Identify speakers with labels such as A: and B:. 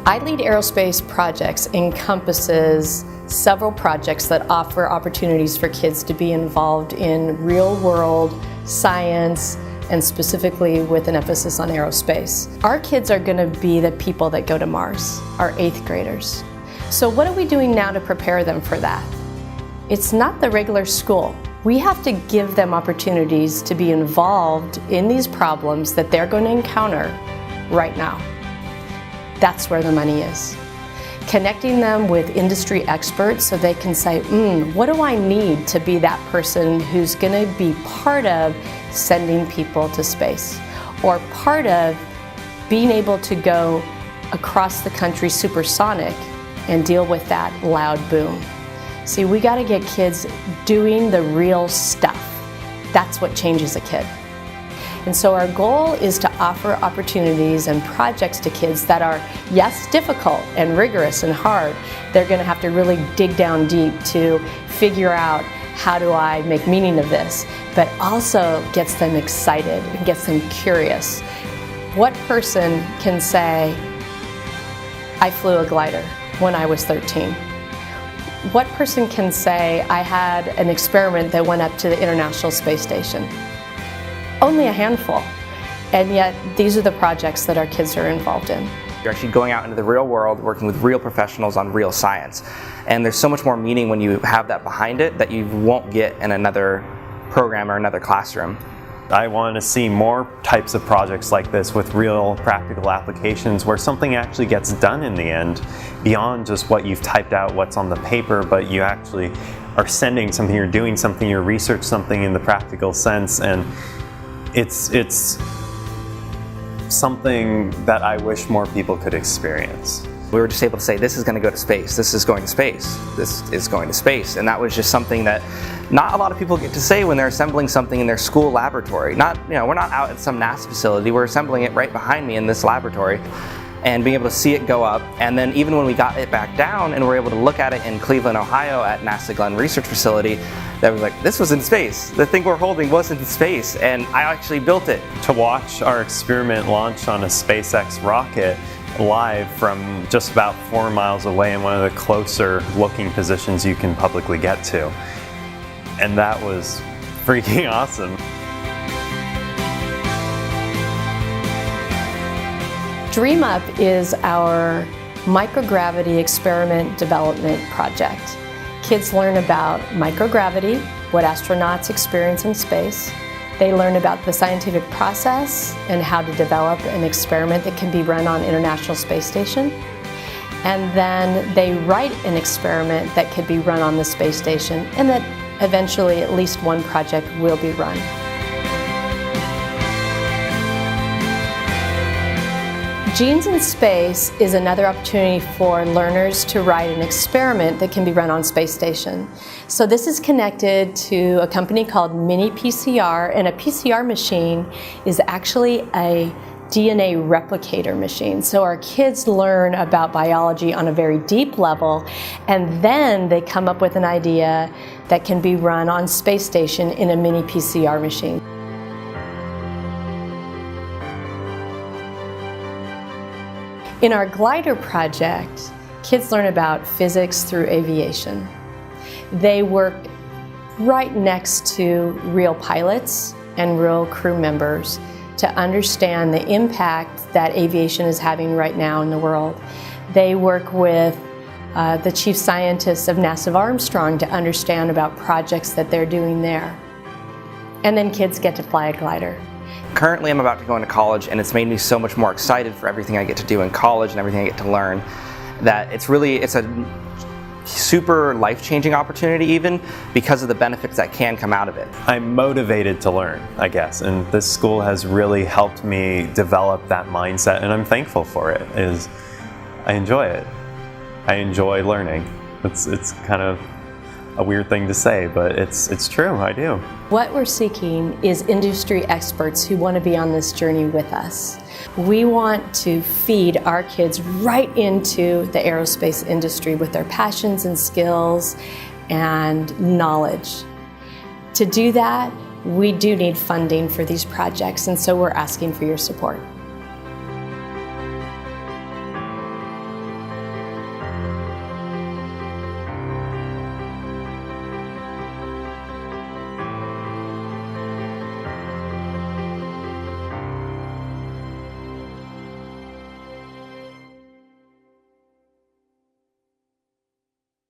A: iLEAD Aerospace Projects encompasses several projects that offer opportunities for kids to be involved in real-world science, and specifically with an emphasis on aerospace. Our kids are going to be the people that go to Mars, our 8th graders. So what are we doing now to prepare them for that? It's not the regular school. We have to give them opportunities to be involved in these problems that they're going to encounter right now. That's where the money is. Connecting them with industry experts so they can say, what do I need to be that person who's going to be part of sending people to space, or part of being able to go across the country supersonic and deal with that loud boom. See, we got to get kids doing the real stuff. That's what changes a kid. And so our goal is to offer opportunities and projects to kids that are, yes, difficult and rigorous and hard. They're going to have to really dig down deep to figure out, how do I make meaning of this? But also gets them excited and gets them curious. What person can say, I flew a glider when I was 13? What person can say, I had an experiment that went up to the International Space Station? Only a handful. And yet, these are the projects that our kids are involved in.
B: You're actually going out into the real world, working with real professionals on real science. And there's so much more meaning when you have that behind it that you won't get in another program or another classroom.
C: I want to see more types of projects like this with real practical applications where something actually gets done in the end, beyond just what you've typed out, what's on the paper, but you actually are sending something, you're doing something, you're researching something in the practical sense, and it's something that I wish more people could experience.
B: We were just able to say, this is going to go to space, this is going to space, this is going to space. And that was just something that not a lot of people get to say when they're assembling something in their school laboratory. We're not out at some NASA facility, we're assembling it right behind me in this laboratory. And being able to see it go up, and then even when we got it back down and were able to look at it in Cleveland, Ohio at NASA Glenn Research Facility, that was like, this was in space. The thing we're holding wasn't in space, and I actually built it.
C: To watch our experiment launch on a SpaceX rocket live from just about 4 miles away in one of the closer looking positions you can publicly get to. And that was freaking awesome.
A: Dream Up is our microgravity experiment development project. Kids learn about microgravity, what astronauts experience in space. They learn about the scientific process and how to develop an experiment that can be run on International Space Station. And then they write an experiment that could be run on the space station, and that eventually at least one project will be run. Genes in Space is another opportunity for learners to write an experiment that can be run on space station. So this is connected to a company called Mini PCR, and a PCR machine is actually a DNA replicator machine. So our kids learn about biology on a very deep level, and then they come up with an idea that can be run on space station in a mini PCR machine. In our glider project, kids learn about physics through aviation. They work right next to real pilots and real crew members to understand the impact that aviation is having right now in the world. They work with the chief scientists of NASA Armstrong to understand about projects that they're doing there. And then kids get to fly a glider.
B: Currently I'm about to go into college, and it's made me so much more excited for everything I get to do in college and everything I get to learn, that it's a super life-changing opportunity, even because of the benefits that can come out of it.
C: I'm motivated to learn, I guess, and this school has really helped me develop that mindset, and I'm thankful for it. I enjoy it. I enjoy learning. It's kind of a weird thing to say, but it's true, I do.
A: What we're seeking is industry experts who want to be on this journey with us. We want to feed our kids right into the aerospace industry with their passions and skills and knowledge. To do that, we do need funding for these projects, and so we're asking for your support.